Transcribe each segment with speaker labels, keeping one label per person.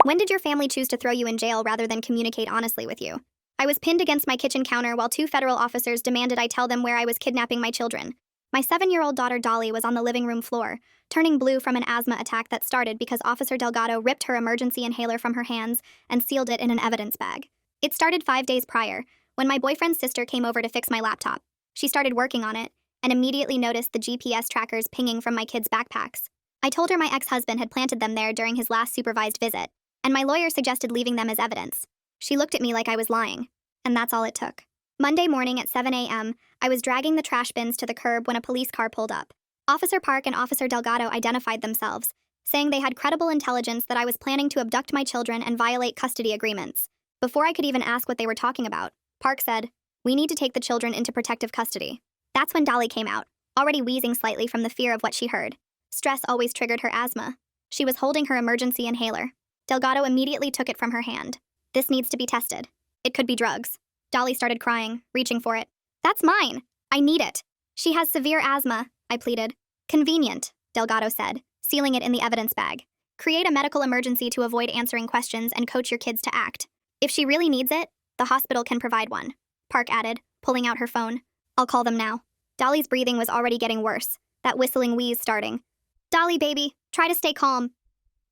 Speaker 1: When did your family choose to throw you in jail rather than communicate honestly with you? I was pinned against my kitchen counter while two federal officers demanded I tell them where I was kidnapping my children. My 7-year-old daughter Dolly was on the living room floor, turning blue from an asthma attack that started because Officer Delgado ripped her emergency inhaler from her hands and sealed it in an evidence bag. It started 5 days prior, when my boyfriend's sister came over to fix my laptop. She started working on it, and immediately noticed the GPS trackers pinging from my kids' backpacks. I told her my ex-husband had planted them there during his last supervised visit, and my lawyer suggested leaving them as evidence. She looked at me like I was lying, and that's all it took. Monday morning at 7 a.m., I was dragging the trash bins to the curb when a police car pulled up. Officer Park and Officer Delgado identified themselves, saying they had credible intelligence that I was planning to abduct my children and violate custody agreements. Before I could even ask what they were talking about, Park said, "We need to take the children into protective custody." That's when Dolly came out, already wheezing slightly from the fear of what she heard. Stress always triggered her asthma. She was holding her emergency inhaler. Delgado immediately took it from her hand. "This needs to be tested. It could be drugs." Dolly started crying, reaching for it. "That's mine. I need it." "She has severe asthma," I pleaded. "Convenient," Delgado said, sealing it in the evidence bag. "Create a medical emergency to avoid answering questions and coach your kids to act. If she really needs it, the hospital can provide one," Park added, pulling out her phone. "I'll call them now." Dolly's breathing was already getting worse, that whistling wheeze starting. "Dolly, baby, try to stay calm."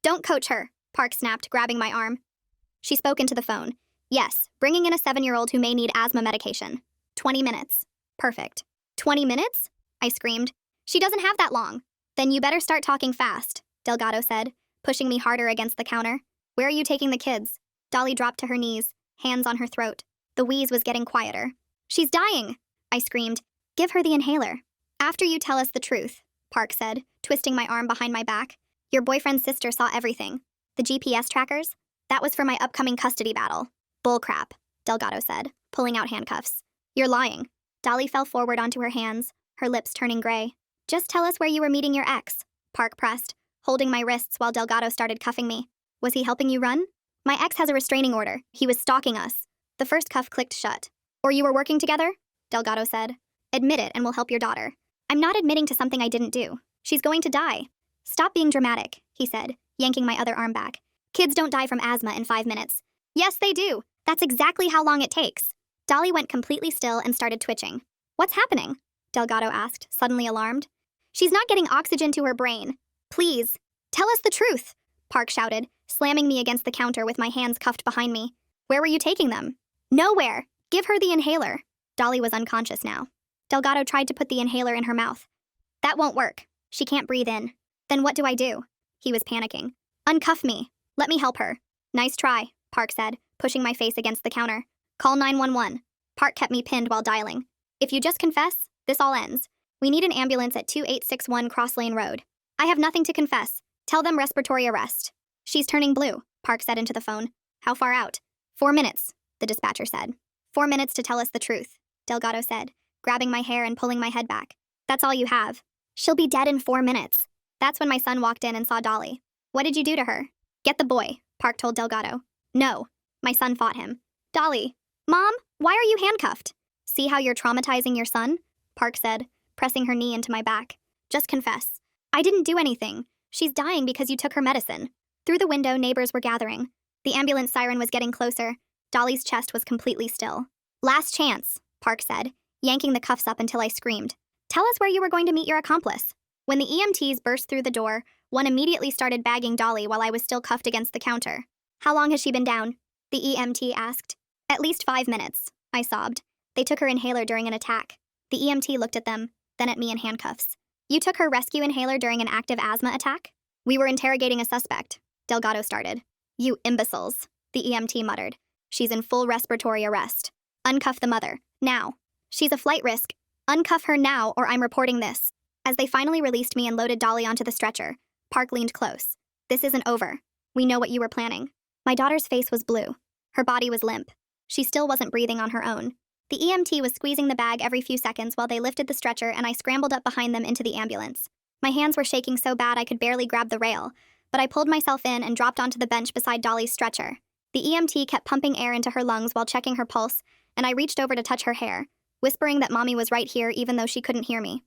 Speaker 1: "Don't coach her," Park snapped, grabbing my arm. She spoke into the phone. "Yes, bringing in a 7-year-old who may need asthma medication. 20 minutes. Perfect." 20 minutes? I screamed. "She doesn't have that long." "Then you better start talking fast," Delgado said, pushing me harder against the counter. "Where are you taking the kids?" Dolly dropped to her knees, hands on her throat. The wheeze was getting quieter. "She's dying," I screamed. "Give her the inhaler." "After you tell us the truth," Park said, twisting my arm behind my back. "Your boyfriend's sister saw everything. The GPS trackers? That was for my upcoming custody battle." "Bullcrap," Delgado said, pulling out handcuffs. "You're lying." Dolly fell forward onto her hands, her lips turning gray. "Just tell us where you were meeting your ex," Park pressed, holding my wrists while Delgado started cuffing me. "Was he helping you run?" "My ex has a restraining order. He was stalking us." The first cuff clicked shut. "Or you were working together?" Delgado said. "Admit it and we'll help your daughter." "I'm not admitting to something I didn't do. She's going to die." "Stop being dramatic," he said, yanking my other arm back. "Kids don't die from asthma in 5 minutes." "Yes, they do. That's exactly how long it takes." Dolly went completely still and started twitching. "What's happening?" Delgado asked, suddenly alarmed. "She's not getting oxygen to her brain. Please, tell us the truth," Park shouted, slamming me against the counter with my hands cuffed behind me. "Where were you taking them?" "Nowhere. Give her the inhaler." Dolly was unconscious now. Delgado tried to put the inhaler in her mouth. "That won't work. She can't breathe in." "Then what do I do?" He was panicking. "Uncuff me. Let me help her." "Nice try," Park said, pushing my face against the counter. "Call 911. Park kept me pinned while dialing. "If you just confess, this all ends. We need an ambulance at 2861 Cross Lane Road." "I have nothing to confess. Tell them respiratory arrest." "She's turning blue," Park said into the phone. "How far out?" 4 minutes, the dispatcher said. 4 minutes to tell us the truth," Delgado said, grabbing my hair and pulling my head back. "That's all you have. She'll be dead in 4 minutes." That's when my son walked in and saw Dolly. "What did you do to her?" "Get the boy," Park told Delgado. "No." My son fought him. "Dolly." "Mom, why are you handcuffed?" "See how you're traumatizing your son?" Park said, pressing her knee into my back. "Just confess." "I didn't do anything. She's dying because you took her medicine." Through the window, neighbors were gathering. The ambulance siren was getting closer. Dolly's chest was completely still. "Last chance," Park said, yanking the cuffs up until I screamed. "Tell us where you were going to meet your accomplice." When the EMTs burst through the door, one immediately started bagging Dolly while I was still cuffed against the counter. "How long has she been down?" the EMT asked. "At least 5 minutes," I sobbed. "They took her inhaler during an attack." The EMT looked at them, then at me in handcuffs. "You took her rescue inhaler during an active asthma attack?" "We were interrogating a suspect," Delgado started. "You imbeciles," the EMT muttered. "She's in full respiratory arrest. Uncuff the mother, now." "She's a flight risk. Uncuff her now or I'm reporting this." As they finally released me and loaded Dolly onto the stretcher, Park leaned close. "This isn't over. We know what you were planning." My daughter's face was blue. Her body was limp. She still wasn't breathing on her own. The EMT was squeezing the bag every few seconds while they lifted the stretcher and I scrambled up behind them into the ambulance. My hands were shaking so bad I could barely grab the rail, but I pulled myself in and dropped onto the bench beside Dolly's stretcher. The EMT kept pumping air into her lungs while checking her pulse, and I reached over to touch her hair, whispering that Mommy was right here even though she couldn't hear me.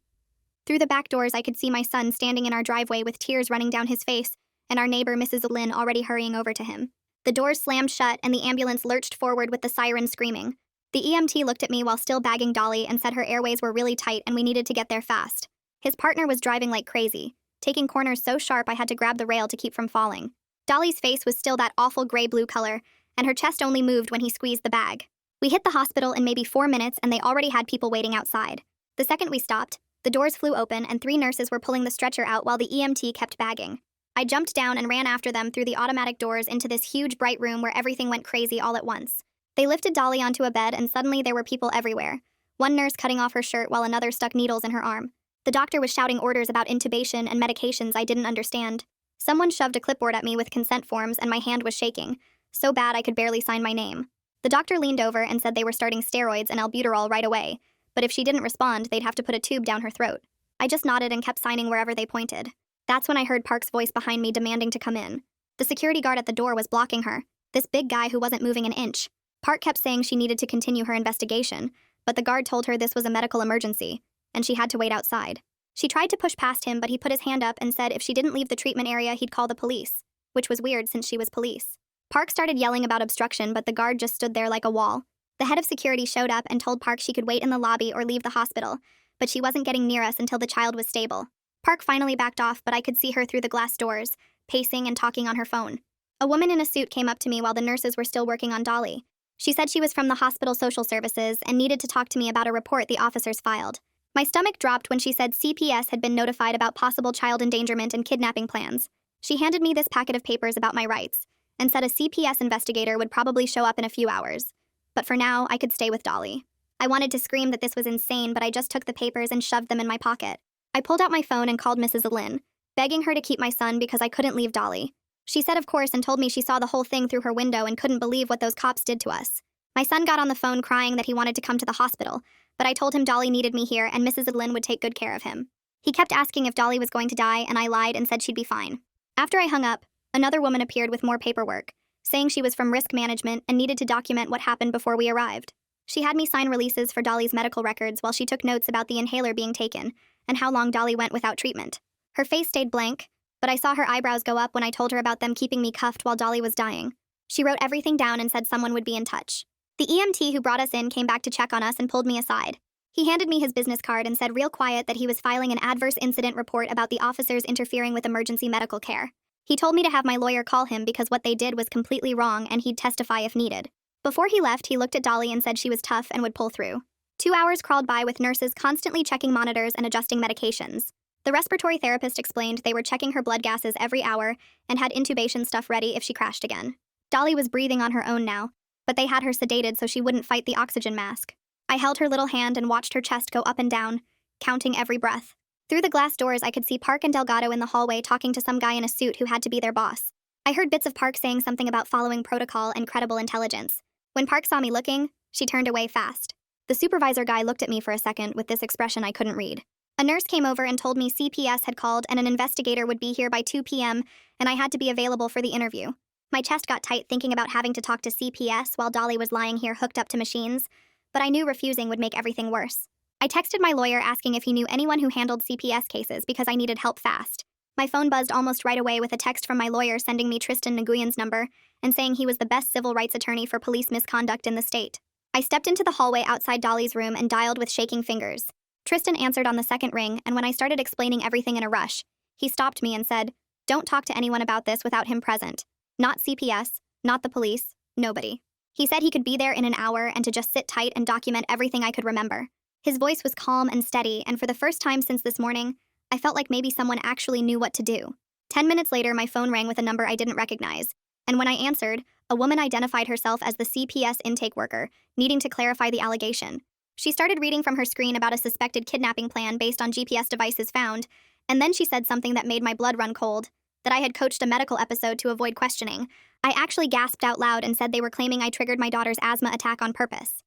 Speaker 1: Through the back doors, I could see my son standing in our driveway with tears running down his face, and our neighbor, Mrs. Lynn, already hurrying over to him. The doors slammed shut and the ambulance lurched forward with the siren screaming. The EMT looked at me while still bagging Dolly and said her airways were really tight and we needed to get there fast. His partner was driving like crazy, taking corners so sharp I had to grab the rail to keep from falling. Dolly's face was still that awful gray-blue color, and her chest only moved when he squeezed the bag. We hit the hospital in maybe 4 minutes and they already had people waiting outside. The second we stopped, the doors flew open and 3 nurses were pulling the stretcher out while the EMT kept bagging. I jumped down and ran after them through the automatic doors into this huge bright room where everything went crazy all at once. They lifted Dolly onto a bed and suddenly there were people everywhere. One nurse cutting off her shirt while another stuck needles in her arm. The doctor was shouting orders about intubation and medications I didn't understand. Someone shoved a clipboard at me with consent forms and my hand was shaking, so bad I could barely sign my name. The doctor leaned over and said they were starting steroids and albuterol right away, but if she didn't respond, they'd have to put a tube down her throat. I just nodded and kept signing wherever they pointed. That's when I heard Park's voice behind me demanding to come in. The security guard at the door was blocking her, this big guy who wasn't moving an inch. Park kept saying she needed to continue her investigation, but the guard told her this was a medical emergency, and she had to wait outside. She tried to push past him, but he put his hand up and said if she didn't leave the treatment area, he'd call the police, which was weird since she was police. Park started yelling about obstruction, but the guard just stood there like a wall. The head of security showed up and told Park she could wait in the lobby or leave the hospital, but she wasn't getting near us until the child was stable. Park finally backed off, but I could see her through the glass doors, pacing and talking on her phone. A woman in a suit came up to me while the nurses were still working on Dolly. She said she was from the hospital social services and needed to talk to me about a report the officers filed. My stomach dropped when she said CPS had been notified about possible child endangerment and kidnapping plans. She handed me this packet of papers about my rights and said a CPS investigator would probably show up in a few hours. But for now, I could stay with Dolly. I wanted to scream that this was insane, but I just took the papers and shoved them in my pocket. I pulled out my phone and called Mrs. Lynn, begging her to keep my son because I couldn't leave Dolly. She said of course and told me she saw the whole thing through her window and couldn't believe what those cops did to us. My son got on the phone crying that he wanted to come to the hospital, but I told him Dolly needed me here and Mrs. Lynn would take good care of him. He kept asking if Dolly was going to die, and I lied and said she'd be fine. After I hung up, another woman appeared with more paperwork, saying she was from risk management and needed to document what happened before we arrived. She had me sign releases for Dolly's medical records while she took notes about the inhaler being taken and how long Dolly went without treatment. Her face stayed blank, but I saw her eyebrows go up when I told her about them keeping me cuffed while Dolly was dying. She wrote everything down and said someone would be in touch. The EMT who brought us in came back to check on us and pulled me aside. He handed me his business card and said real quiet that he was filing an adverse incident report about the officers interfering with emergency medical care. He told me to have my lawyer call him because what they did was completely wrong and he'd testify if needed. Before he left, he looked at Dolly and said she was tough and would pull through. 2 hours crawled by with nurses constantly checking monitors and adjusting medications. The respiratory therapist explained they were checking her blood gases every hour and had intubation stuff ready if she crashed again. Dolly was breathing on her own now, but they had her sedated so she wouldn't fight the oxygen mask. I held her little hand and watched her chest go up and down, counting every breath. Through the glass doors, I could see Park and Delgado in the hallway talking to some guy in a suit who had to be their boss. I heard bits of Park saying something about following protocol and credible intelligence. When Park saw me looking, she turned away fast. The supervisor guy looked at me for a second with this expression I couldn't read. A nurse came over and told me CPS had called and an investigator would be here by 2 p.m. and I had to be available for the interview. My chest got tight thinking about having to talk to CPS while Dolly was lying here hooked up to machines, but I knew refusing would make everything worse. I texted my lawyer asking if he knew anyone who handled CPS cases because I needed help fast. My phone buzzed almost right away with a text from my lawyer sending me Tristan Nguyen's number and saying he was the best civil rights attorney for police misconduct in the state. I stepped into the hallway outside Dolly's room and dialed with shaking fingers. Tristan answered on the second ring, and when I started explaining everything in a rush, he stopped me and said, "Don't talk to anyone about this without him present. Not CPS, not the police, nobody." He said he could be there in an hour and to just sit tight and document everything I could remember. His voice was calm and steady, and for the first time since this morning, I felt like maybe someone actually knew what to do. 10 minutes later, my phone rang with a number I didn't recognize, and when I answered, a woman identified herself as the CPS intake worker, needing to clarify the allegation. She started reading from her screen about a suspected kidnapping plan based on GPS devices found, and then she said something that made my blood run cold, that I had coached a medical episode to avoid questioning. I actually gasped out loud and said they were claiming I triggered my daughter's asthma attack on purpose.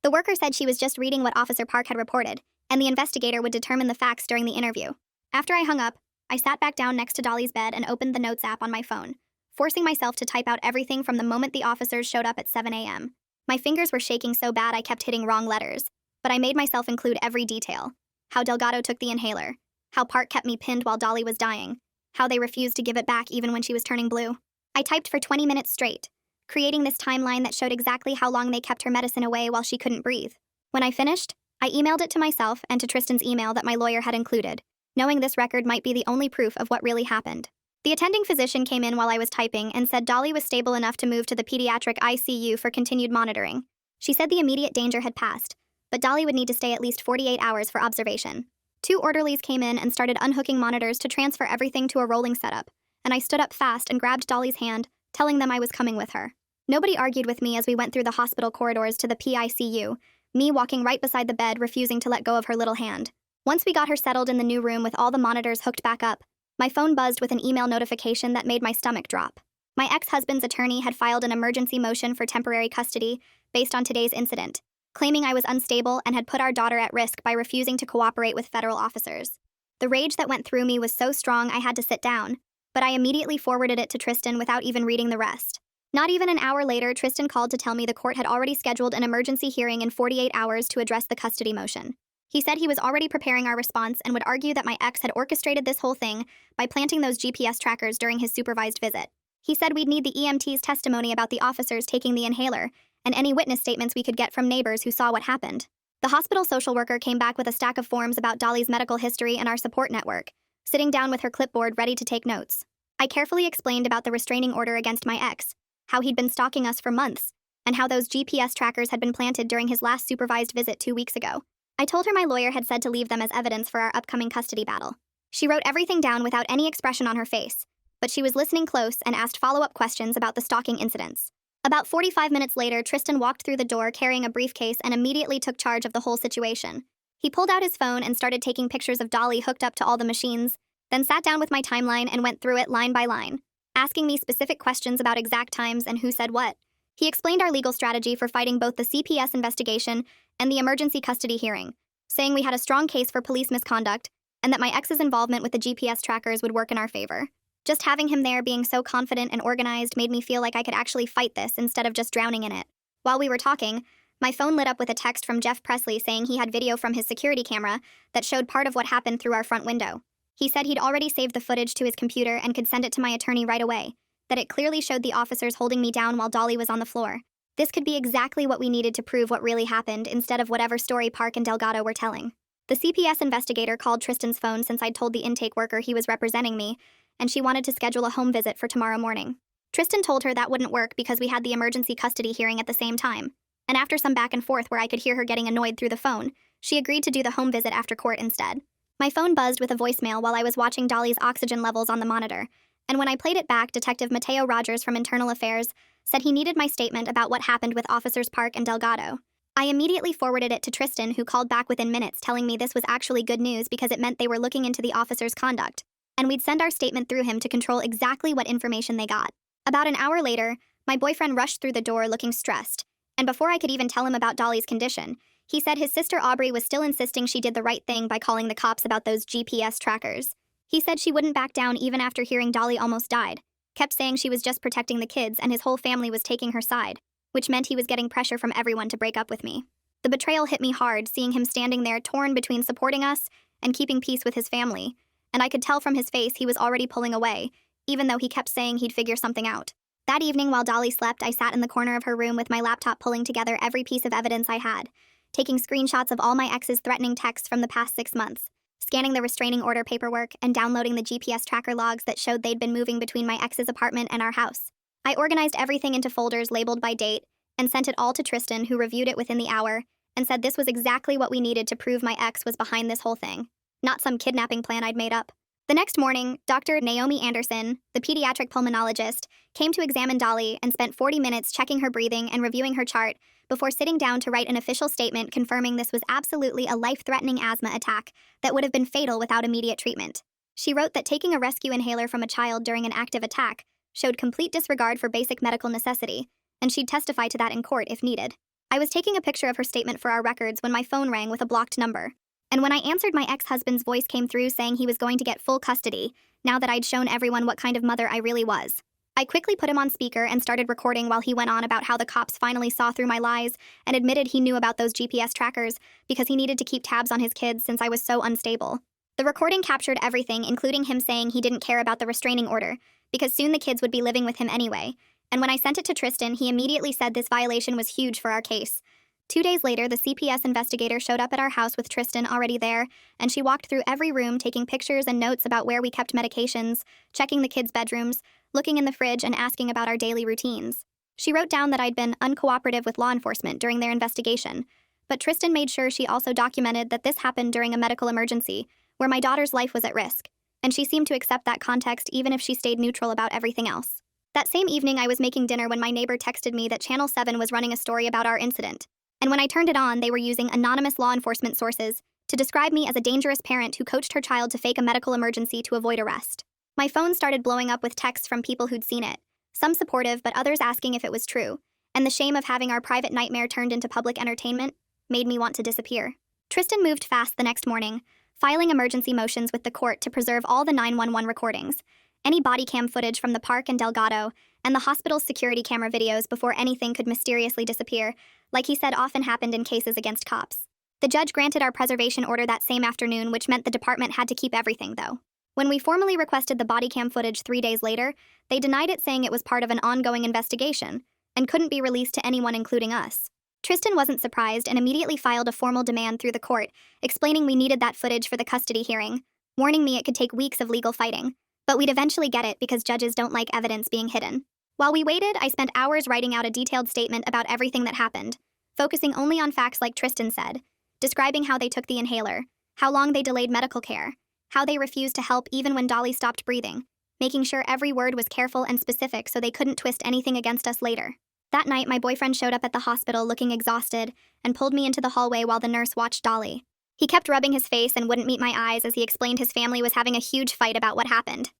Speaker 1: The worker said she was just reading what Officer Park had reported, and the investigator would determine the facts during the interview. After I hung up, I sat back down next to Dolly's bed and opened the Notes app on my phone, forcing myself to type out everything from the moment the officers showed up at 7 a.m. My fingers were shaking so bad I kept hitting wrong letters, but I made myself include every detail. How Delgado took the inhaler, how Park kept me pinned while Dolly was dying, how they refused to give it back even when she was turning blue. I typed for 20 minutes straight, creating this timeline that showed exactly how long they kept her medicine away while she couldn't breathe. When I finished, I emailed it to myself and to Tristan's email that my lawyer had included, knowing this record might be the only proof of what really happened. The attending physician came in while I was typing and said Dolly was stable enough to move to the pediatric ICU for continued monitoring. She said the immediate danger had passed, but Dolly would need to stay at least 48 hours for observation. 2 orderlies came in and started unhooking monitors to transfer everything to a rolling setup, and I stood up fast and grabbed Dolly's hand, telling them I was coming with her. Nobody argued with me as we went through the hospital corridors to the PICU, me walking right beside the bed, refusing to let go of her little hand. Once we got her settled in the new room with all the monitors hooked back up, my phone buzzed with an email notification that made my stomach drop. My ex-husband's attorney had filed an emergency motion for temporary custody based on today's incident, claiming I was unstable and had put our daughter at risk by refusing to cooperate with federal officers. The rage that went through me was so strong I had to sit down, but I immediately forwarded it to Tristan without even reading the rest. Not even an hour later, Tristan called to tell me the court had already scheduled an emergency hearing in 48 hours to address the custody motion. He said he was already preparing our response and would argue that my ex had orchestrated this whole thing by planting those GPS trackers during his supervised visit. He said we'd need the EMT's testimony about the officers taking the inhaler and any witness statements we could get from neighbors who saw what happened. The hospital social worker came back with a stack of forms about Dolly's medical history and our support network, sitting down with her clipboard ready to take notes. I carefully explained about the restraining order against my ex, how he'd been stalking us for months, and how those GPS trackers had been planted during his last supervised visit 2 weeks ago. I told her my lawyer had said to leave them as evidence for our upcoming custody battle. She wrote everything down without any expression on her face, but she was listening close and asked follow-up questions about the stalking incidents. About 45 minutes later, Tristan walked through the door carrying a briefcase and immediately took charge of the whole situation. He pulled out his phone and started taking pictures of Dolly hooked up to all the machines, then sat down with my timeline and went through it line by line, asking me specific questions about exact times and who said what. He explained our legal strategy for fighting both the CPS investigation and the emergency custody hearing, saying we had a strong case for police misconduct and that my ex's involvement with the GPS trackers would work in our favor. Just having him there being so confident and organized made me feel like I could actually fight this instead of just drowning in it. While we were talking, my phone lit up with a text from Jeff Presley saying he had video from his security camera that showed part of what happened through our front window. He said he'd already saved the footage to his computer and could send it to my attorney right away, that it clearly showed the officers holding me down while Dolly was on the floor. This could be exactly what we needed to prove what really happened instead of whatever story Park and Delgado were telling. The CPS investigator called Tristan's phone since I'd told the intake worker he was representing me, and she wanted to schedule a home visit for tomorrow morning. Tristan told her that wouldn't work because we had the emergency custody hearing at the same time, and after some back and forth where I could hear her getting annoyed through the phone, she agreed to do the home visit after court instead. My phone buzzed with a voicemail while I was watching Dolly's oxygen levels on the monitor, and when I played it back, Detective Mateo Rogers from Internal Affairs said he needed my statement about what happened with Officers Park and Delgado. I immediately forwarded it to Tristan, who called back within minutes telling me this was actually good news because it meant they were looking into the officers' conduct, and we'd send our statement through him to control exactly what information they got. About an hour later, my boyfriend rushed through the door looking stressed, and before I could even tell him about Dolly's condition, he said his sister Aubrey was still insisting she did the right thing by calling the cops about those GPS trackers. He said she wouldn't back down even after hearing Dolly almost died, kept saying she was just protecting the kids and his whole family was taking her side, which meant he was getting pressure from everyone to break up with me. The betrayal hit me hard, seeing him standing there torn between supporting us and keeping peace with his family, and I could tell from his face he was already pulling away, even though he kept saying he'd figure something out. That evening while Dolly slept, I sat in the corner of her room with my laptop pulling together every piece of evidence I had, taking screenshots of all my ex's threatening texts from the past 6 months, scanning the restraining order paperwork, and downloading the GPS tracker logs that showed they'd been moving between my ex's apartment and our house. I organized everything into folders labeled by date and sent it all to Tristan, who reviewed it within the hour and said this was exactly what we needed to prove my ex was behind this whole thing, not some kidnapping plan I'd made up. The next morning, Dr. Naomi Anderson, the pediatric pulmonologist, came to examine Dolly and spent 40 minutes checking her breathing and reviewing her chart before sitting down to write an official statement confirming this was absolutely a life-threatening asthma attack that would have been fatal without immediate treatment. She wrote that taking a rescue inhaler from a child during an active attack showed complete disregard for basic medical necessity, and she'd testify to that in court if needed. I was taking a picture of her statement for our records when my phone rang with a blocked number. And when I answered, my ex-husband's voice came through saying he was going to get full custody, now that I'd shown everyone what kind of mother I really was. I quickly put him on speaker and started recording while he went on about how the cops finally saw through my lies and admitted he knew about those GPS trackers because he needed to keep tabs on his kids since I was so unstable. The recording captured everything, including him saying he didn't care about the restraining order, because soon the kids would be living with him anyway, And when I sent it to Tristan, he immediately said this violation was huge for our case. 2 days later, the CPS investigator showed up at our house with Tristan already there, and she walked through every room taking pictures and notes about where we kept medications, checking the kids' bedrooms, looking in the fridge, and asking about our daily routines. She wrote down that I'd been uncooperative with law enforcement during their investigation, but Tristan made sure she also documented that this happened during a medical emergency, where my daughter's life was at risk, and she seemed to accept that context even if she stayed neutral about everything else. That same evening, I was making dinner when my neighbor texted me that Channel 7 was running a story about our incident. And when I turned it on, they were using anonymous law enforcement sources to describe me as a dangerous parent who coached her child to fake a medical emergency to avoid arrest. My phone started blowing up with texts from people who'd seen it, some supportive but others asking if it was true, and the shame of having our private nightmare turned into public entertainment made me want to disappear. Tristan moved fast the next morning, filing emergency motions with the court to preserve all the 911 recordings, any body cam footage from the park in Delgado, and the hospital's security camera videos before anything could mysteriously disappear, like he said often happened in cases against cops. The judge granted our preservation order that same afternoon, which meant the department had to keep everything, though. When we formally requested the body cam footage 3 days later, they denied it, saying it was part of an ongoing investigation and couldn't be released to anyone, including us. Tristan wasn't surprised and immediately filed a formal demand through the court, explaining we needed that footage for the custody hearing, warning me it could take weeks of legal fighting. But we'd eventually get it because judges don't like evidence being hidden. While we waited, I spent hours writing out a detailed statement about everything that happened, focusing only on facts like Tristan said, describing how they took the inhaler, how long they delayed medical care, how they refused to help even when Dolly stopped breathing, making sure every word was careful and specific so they couldn't twist anything against us later. That night, my boyfriend showed up at the hospital looking exhausted and pulled me into the hallway while the nurse watched Dolly. He kept rubbing his face and wouldn't meet my eyes as he explained his family was having a huge fight about what happened.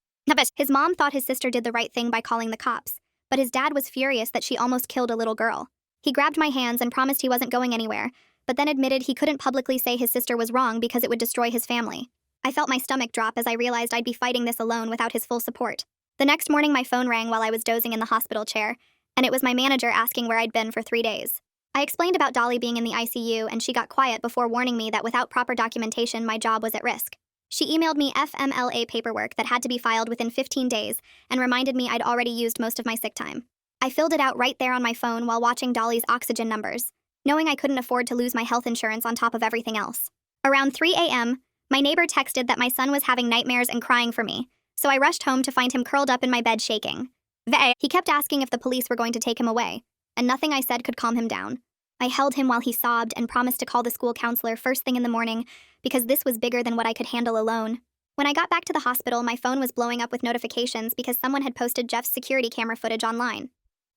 Speaker 1: His mom thought his sister did the right thing by calling the cops, but his dad was furious that she almost killed a little girl. He grabbed my hands and promised he wasn't going anywhere, but then admitted he couldn't publicly say his sister was wrong because it would destroy his family. I felt my stomach drop as I realized I'd be fighting this alone without his full support. The next morning, my phone rang while I was dozing in the hospital chair, and it was my manager asking where I'd been for 3 days. I explained about Dolly being in the ICU, and she got quiet before warning me that without proper documentation, my job was at risk. She emailed me FMLA paperwork that had to be filed within 15 days and reminded me I'd already used most of my sick time. I filled it out right there on my phone while watching Dolly's oxygen numbers, knowing I couldn't afford to lose my health insurance on top of everything else. Around 3 a.m., my neighbor texted that my son was having nightmares and crying for me, so I rushed home to find him curled up in my bed shaking. He kept asking if the police were going to take him away, and nothing I said could calm him down. I held him while he sobbed and promised to call the school counselor first thing in the morning because this was bigger than what I could handle alone. When I got back to the hospital, my phone was blowing up with notifications because someone had posted Jeff's security camera footage online.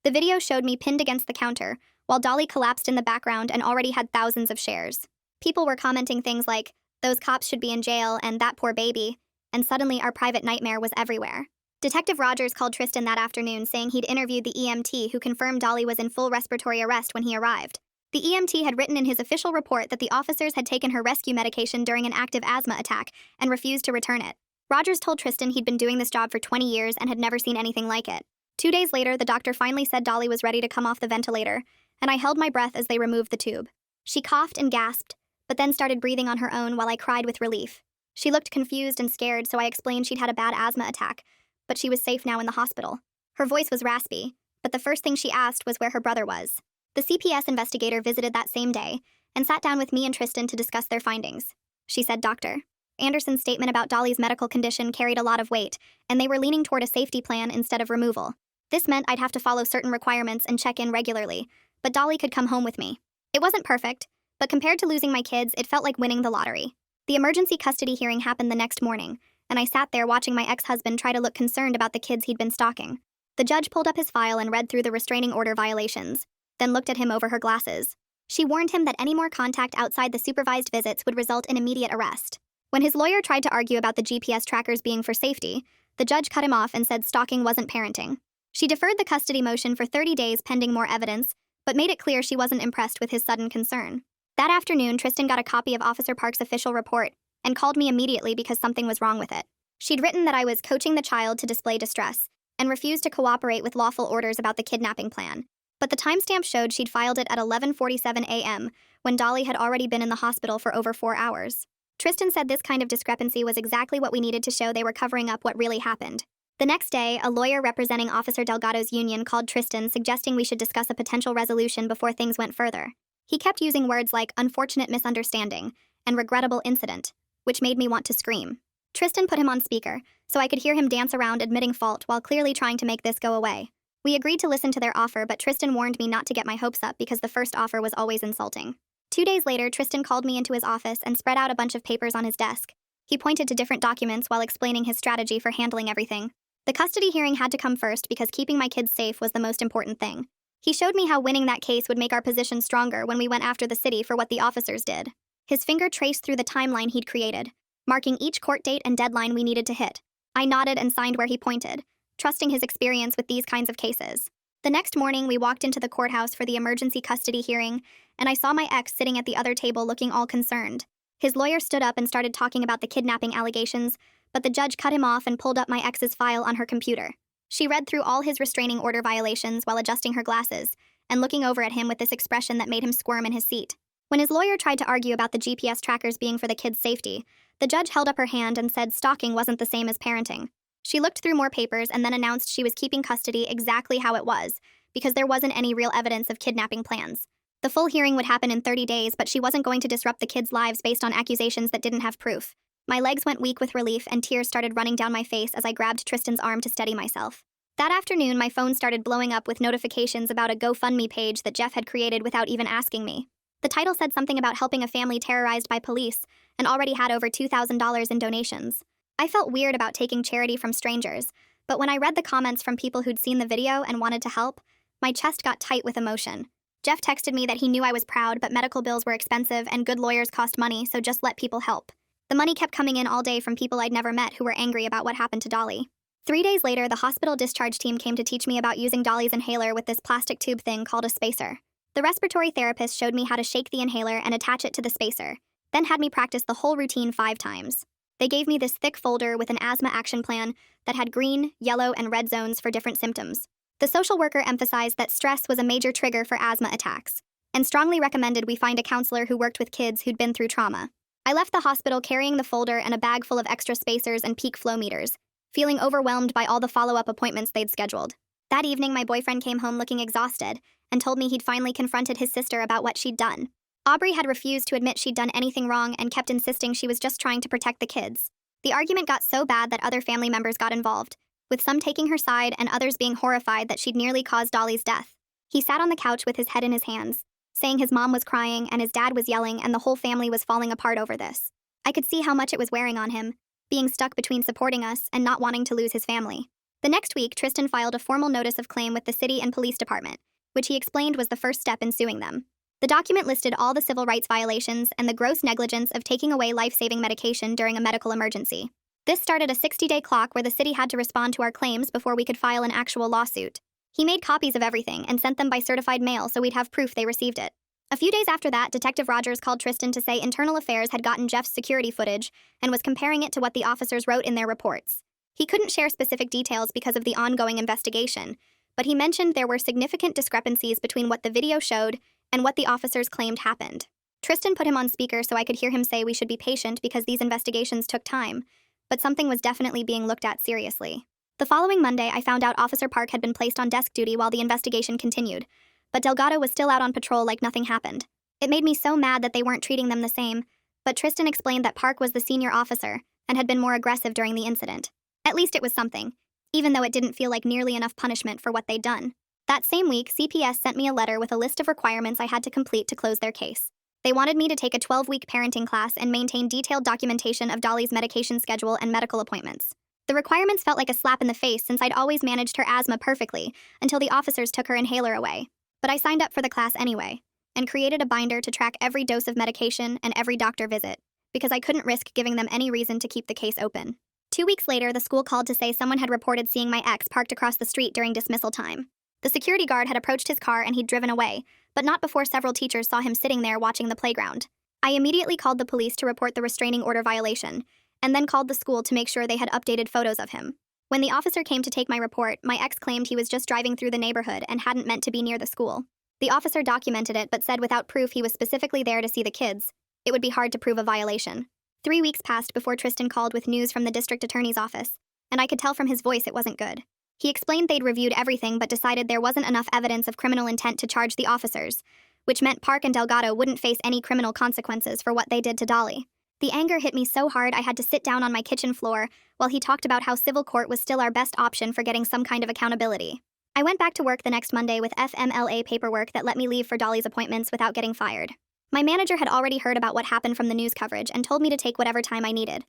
Speaker 1: The video showed me pinned against the counter, while Dolly collapsed in the background and already had thousands of shares. People were commenting things like, "Those cops should be in jail," and "That poor baby," and suddenly our private nightmare was everywhere. Detective Rogers called Tristan that afternoon saying he'd interviewed the EMT who confirmed Dolly was in full respiratory arrest when he arrived. The EMT had written in his official report that the officers had taken her rescue medication during an active asthma attack and refused to return it. Rogers told Tristan he'd been doing this job for 20 years and had never seen anything like it. 2 days later, the doctor finally said Dolly was ready to come off the ventilator, and I held my breath as they removed the tube. She coughed and gasped, but then started breathing on her own while I cried with relief. She looked confused and scared, so I explained she'd had a bad asthma attack, but she was safe now in the hospital. Her voice was raspy, but the first thing she asked was where her brother was. The CPS investigator visited that same day and sat down with me and Tristan to discuss their findings. She said, "Dr. Anderson's statement about Dolly's medical condition carried a lot of weight, and they were leaning toward a safety plan instead of removal. This meant I'd have to follow certain requirements and check in regularly, but Dolly could come home with me. It wasn't perfect, but compared to losing my kids, it felt like winning the lottery." The emergency custody hearing happened the next morning, and I sat there watching my ex-husband try to look concerned about the kids he'd been stalking. The judge pulled up his file and read through the restraining order violations, then looked at him over her glasses. She warned him that any more contact outside the supervised visits would result in immediate arrest. When his lawyer tried to argue about the GPS trackers being for safety, the judge cut him off and said stalking wasn't parenting. She deferred the custody motion for 30 days pending more evidence, but made it clear she wasn't impressed with his sudden concern. That afternoon, Tristan got a copy of Officer Park's official report and called me immediately because something was wrong with it. She'd written that I was coaching the child to display distress and refused to cooperate with lawful orders about the kidnapping plan. But the timestamp showed she'd filed it at 11:47 a.m., when Dolly had already been in the hospital for over 4 hours. Tristan said this kind of discrepancy was exactly what we needed to show they were covering up what really happened. The next day, a lawyer representing Officer Delgado's union called Tristan, suggesting we should discuss a potential resolution before things went further. He kept using words like unfortunate misunderstanding and regrettable incident, which made me want to scream. Tristan put him on speaker, so I could hear him dance around admitting fault while clearly trying to make this go away. We agreed to listen to their offer, but Tristan warned me not to get my hopes up because the first offer was always insulting. 2 days later, Tristan called me into his office and spread out a bunch of papers on his desk. He pointed to different documents while explaining his strategy for handling everything. The custody hearing had to come first because keeping my kids safe was the most important thing. He showed me how winning that case would make our position stronger when we went after the city for what the officers did. His finger traced through the timeline he'd created, marking each court date and deadline we needed to hit. I nodded and signed where he pointed, trusting his experience with these kinds of cases. The next morning, we walked into the courthouse for the emergency custody hearing, and I saw my ex sitting at the other table looking all concerned. His lawyer stood up and started talking about the kidnapping allegations, but the judge cut him off and pulled up my ex's file on her computer. She read through all his restraining order violations while adjusting her glasses, and looking over at him with this expression that made him squirm in his seat. When his lawyer tried to argue about the GPS trackers being for the kids' safety, the judge held up her hand and said stalking wasn't the same as parenting. She looked through more papers and then announced she was keeping custody exactly how it was, because there wasn't any real evidence of kidnapping plans. The full hearing would happen in 30 days, but she wasn't going to disrupt the kids' lives based on accusations that didn't have proof. My legs went weak with relief and tears started running down my face as I grabbed Tristan's arm to steady myself. That afternoon, my phone started blowing up with notifications about a GoFundMe page that Jeff had created without even asking me. The title said something about helping a family terrorized by police and already had over $2,000 in donations. I felt weird about taking charity from strangers, but when I read the comments from people who'd seen the video and wanted to help, my chest got tight with emotion. Jeff texted me that he knew I was proud, but medical bills were expensive and good lawyers cost money, so just let people help. The money kept coming in all day from people I'd never met who were angry about what happened to Dolly. 3 days later, the hospital discharge team came to teach me about using Dolly's inhaler with this plastic tube thing called a spacer. The respiratory therapist showed me how to shake the inhaler and attach it to the spacer, then had me practice the whole routine 5 times. They gave me this thick folder with an asthma action plan that had green, yellow, and red zones for different symptoms. The social worker emphasized that stress was a major trigger for asthma attacks, and strongly recommended we find a counselor who worked with kids who'd been through trauma. I left the hospital carrying the folder and a bag full of extra spacers and peak flow meters, feeling overwhelmed by all the follow-up appointments they'd scheduled. That evening, my boyfriend came home looking exhausted and told me he'd finally confronted his sister about what she'd done. Aubrey had refused to admit she'd done anything wrong and kept insisting she was just trying to protect the kids. The argument got so bad that other family members got involved, with some taking her side and others being horrified that she'd nearly caused Dolly's death. He sat on the couch with his head in his hands, saying his mom was crying and his dad was yelling and the whole family was falling apart over this. I could see how much it was wearing on him, being stuck between supporting us and not wanting to lose his family. The next week, Tristan filed a formal notice of claim with the city and police department, which he explained was the first step in suing them. The document listed all the civil rights violations and the gross negligence of taking away life-saving medication during a medical emergency. This started a 60-day clock where the city had to respond to our claims before we could file an actual lawsuit. He made copies of everything and sent them by certified mail so we'd have proof they received it. A few days after that, Detective Rogers called Tristan to say Internal Affairs had gotten Jeff's security footage and was comparing it to what the officers wrote in their reports. He couldn't share specific details because of the ongoing investigation, but he mentioned there were significant discrepancies between what the video showed and what the officers claimed happened. Tristan put him on speaker so I could hear him say we should be patient because these investigations took time, but something was definitely being looked at seriously. The following Monday, I found out Officer Park had been placed on desk duty while the investigation continued, but Delgado was still out on patrol like nothing happened. It made me so mad that they weren't treating them the same, but Tristan explained that Park was the senior officer and had been more aggressive during the incident. At least it was something, even though it didn't feel like nearly enough punishment for what they'd done. That same week, CPS sent me a letter with a list of requirements I had to complete to close their case. They wanted me to take a 12-week parenting class and maintain detailed documentation of Dolly's medication schedule and medical appointments. The requirements felt like a slap in the face since I'd always managed her asthma perfectly until the officers took her inhaler away. But I signed up for the class anyway, and created a binder to track every dose of medication and every doctor visit, because I couldn't risk giving them any reason to keep the case open. 2 weeks later, the school called to say someone had reported seeing my ex parked across the street during dismissal time. The security guard had approached his car and he'd driven away, but not before several teachers saw him sitting there watching the playground. I immediately called the police to report the restraining order violation, and then called the school to make sure they had updated photos of him. When the officer came to take my report, my ex claimed he was just driving through the neighborhood and hadn't meant to be near the school. The officer documented it but said without proof he was specifically there to see the kids, it would be hard to prove a violation. 3 weeks passed before Tristan called with news from the district attorney's office. and I could tell from his voice it wasn't good. He explained they'd reviewed everything but decided there wasn't enough evidence of criminal intent to charge the officers, which meant Park and Delgado wouldn't face any criminal consequences for what they did to Dolly. The anger hit me so hard I had to sit down on my kitchen floor while he talked about how civil court was still our best option for getting some kind of accountability. I went back to work the next Monday with FMLA paperwork that let me leave for Dolly's appointments without getting fired. My manager had already heard about what happened from the news coverage and told me to take whatever time I needed.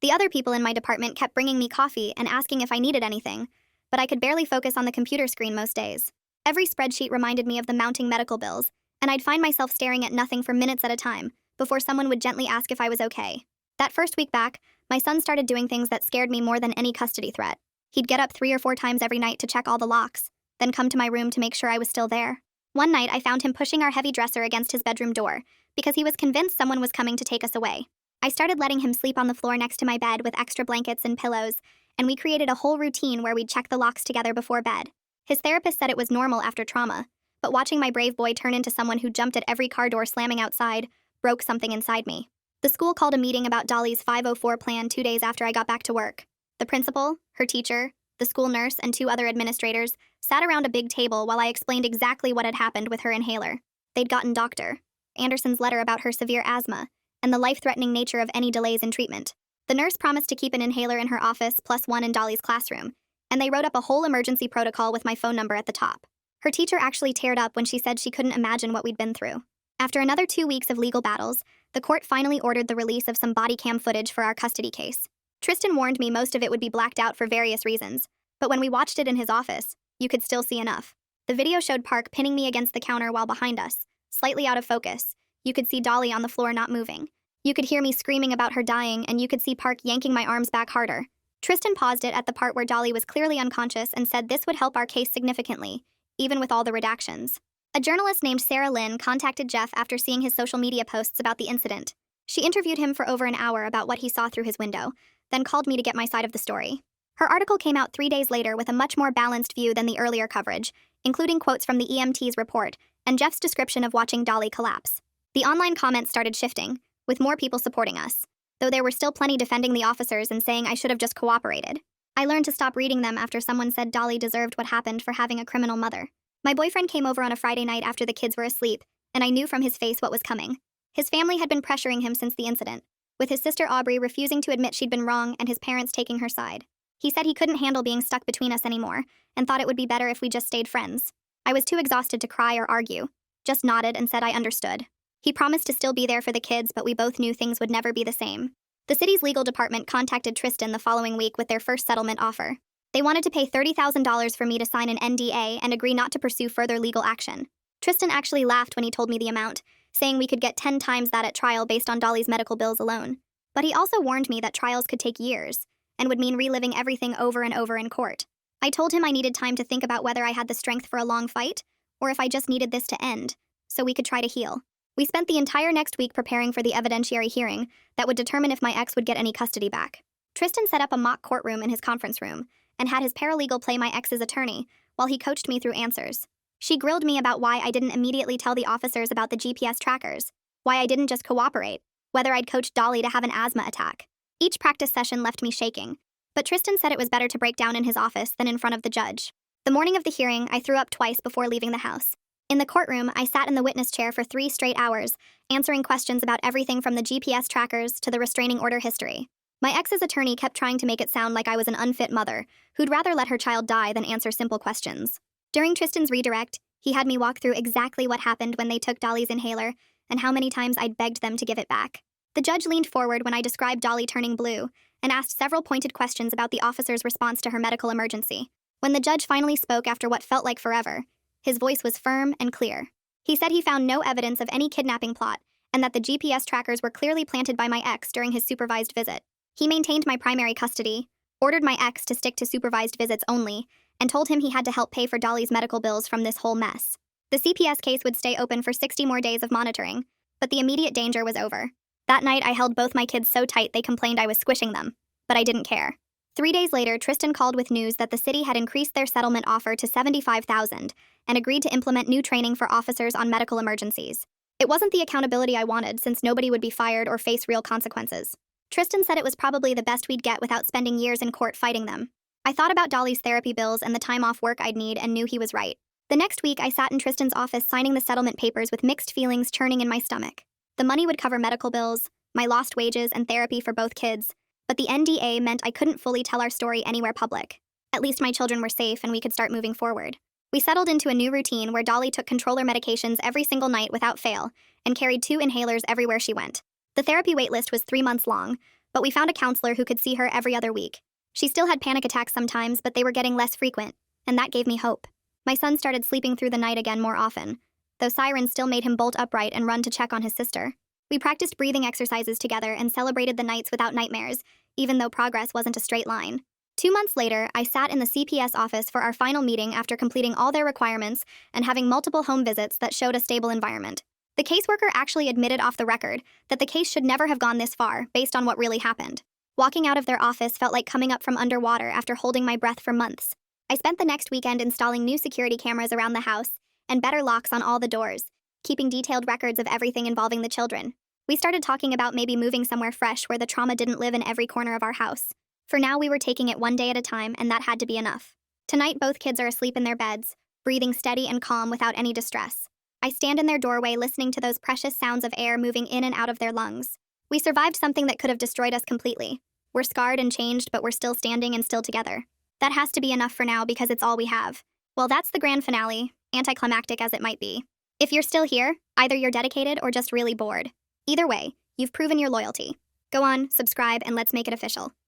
Speaker 1: The other people in my department kept bringing me coffee and asking if I needed anything, but I could barely focus on the computer screen most days. Every spreadsheet reminded me of the mounting medical bills, and I'd find myself staring at nothing for minutes at a time before someone would gently ask if I was okay. That first week back, my son started doing things that scared me more than any custody threat. He'd get up 3 or 4 times every night to check all the locks, then come to my room to make sure I was still there. One night, I found him pushing our heavy dresser against his bedroom door because he was convinced someone was coming to take us away. I started letting him sleep on the floor next to my bed with extra blankets and pillows, and we created a whole routine where we'd check the locks together before bed. His therapist said it was normal after trauma, but watching my brave boy turn into someone who jumped at every car door slamming outside broke something inside me. The school called a meeting about Dolly's 504 plan 2 days after I got back to work. The principal, her teacher, the school nurse, and 2 other administrators sat around a big table while I explained exactly what had happened with her inhaler. They'd gotten Dr. Anderson's letter about her severe asthma and the life-threatening nature of any delays in treatment. The nurse promised to keep an inhaler in her office plus one in Dolly's classroom, and they wrote up a whole emergency protocol with my phone number at the top. Her teacher actually teared up when she said she couldn't imagine what we'd been through. After another 2 weeks of legal battles, the court finally ordered the release of some body cam footage for our custody case. Tristan warned me most of it would be blacked out for various reasons, but when we watched it in his office, you could still see enough. The video showed Park pinning me against the counter while behind us, slightly out of focus. You could see Dolly on the floor not moving. You could hear me screaming about her dying, and you could see Park yanking my arms back harder. Tristan paused it at the part where Dolly was clearly unconscious and said this would help our case significantly, even with all the redactions. A journalist named Sarah Lynn contacted Jeff after seeing his social media posts about the incident. She interviewed him for over an hour about what he saw through his window, then called me to get my side of the story. Her article came out 3 days later with a much more balanced view than the earlier coverage, including quotes from the EMT's report and Jeff's description of watching Dolly collapse. The online comments started shifting, with more people supporting us, though there were still plenty defending the officers and saying I should have just cooperated. I learned to stop reading them after someone said Dolly deserved what happened for having a criminal mother. My boyfriend came over on a Friday night after the kids were asleep, and I knew from his face what was coming. His family had been pressuring him since the incident, with his sister Aubrey refusing to admit she'd been wrong and his parents taking her side. He said he couldn't handle being stuck between us anymore, and thought it would be better if we just stayed friends. I was too exhausted to cry or argue, just nodded and said I understood. He promised to still be there for the kids, but we both knew things would never be the same. The city's legal department contacted Tristan the following week with their first settlement offer. They wanted to pay $30,000 for me to sign an NDA and agree not to pursue further legal action. Tristan actually laughed when he told me the amount, saying we could get 10 times that at trial based on Dolly's medical bills alone. But he also warned me that trials could take years, and would mean reliving everything over and over in court. I told him I needed time to think about whether I had the strength for a long fight, or if I just needed this to end, so we could try to heal. We spent the entire next week preparing for the evidentiary hearing that would determine if my ex would get any custody back. Tristan set up a mock courtroom in his conference room and had his paralegal play my ex's attorney while he coached me through answers. She grilled me about why I didn't immediately tell the officers about the GPS trackers, why I didn't just cooperate, whether I'd coached Dolly to have an asthma attack. Each practice session left me shaking, but Tristan said it was better to break down in his office than in front of the judge. The morning of the hearing, I threw up twice before leaving the house. In the courtroom, I sat in the witness chair for 3 straight hours, answering questions about everything from the GPS trackers to the restraining order history. My ex's attorney kept trying to make it sound like I was an unfit mother, who'd rather let her child die than answer simple questions. During Tristan's redirect, he had me walk through exactly what happened when they took Dolly's inhaler and how many times I'd begged them to give it back. The judge leaned forward when I described Dolly turning blue and asked several pointed questions about the officer's response to her medical emergency. When the judge finally spoke after what felt like forever, his voice was firm and clear. He said he found no evidence of any kidnapping plot and that the GPS trackers were clearly planted by my ex during his supervised visit. He maintained my primary custody, ordered my ex to stick to supervised visits only, and told him he had to help pay for Dolly's medical bills from this whole mess. The CPS case would stay open for 60 more days of monitoring, but the immediate danger was over. That night, I held both my kids so tight they complained I was squishing them, but I didn't care. 3 days later, Tristan called with news that the city had increased their settlement offer to $75,000 and agreed to implement new training for officers on medical emergencies. It wasn't the accountability I wanted, since nobody would be fired or face real consequences. Tristan said it was probably the best we'd get without spending years in court fighting them. I thought about Dolly's therapy bills and the time off work I'd need and knew he was right. The next week, I sat in Tristan's office signing the settlement papers with mixed feelings churning in my stomach. The money would cover medical bills, my lost wages, and therapy for both kids, but the NDA meant I couldn't fully tell our story anywhere public. At least my children were safe and we could start moving forward. We settled into a new routine where Dolly took controller medications every single night without fail and carried 2 inhalers everywhere she went. The therapy waitlist was 3 months long, but we found a counselor who could see her every other week. She still had panic attacks sometimes, but they were getting less frequent, and that gave me hope. My son started sleeping through the night again more often, though sirens still made him bolt upright and run to check on his sister. We practiced breathing exercises together and celebrated the nights without nightmares, even though progress wasn't a straight line. 2 months later, I sat in the CPS office for our final meeting after completing all their requirements and having multiple home visits that showed a stable environment. The caseworker actually admitted off the record that the case should never have gone this far based on what really happened. Walking out of their office felt like coming up from underwater after holding my breath for months. I spent the next weekend installing new security cameras around the house and better locks on all the doors, keeping detailed records of everything involving the children. We started talking about maybe moving somewhere fresh where the trauma didn't live in every corner of our house. For now, we were taking it one day at a time, and that had to be enough. Tonight, both kids are asleep in their beds, breathing steady and calm without any distress. I stand in their doorway listening to those precious sounds of air moving in and out of their lungs. We survived something that could have destroyed us completely. We're scarred and changed, but we're still standing and still together. That has to be enough for now because it's all we have. Well, that's the grand finale, anticlimactic as it might be. If you're still here, either you're dedicated or just really bored. Either way, you've proven your loyalty. Go on, subscribe, and let's make it official.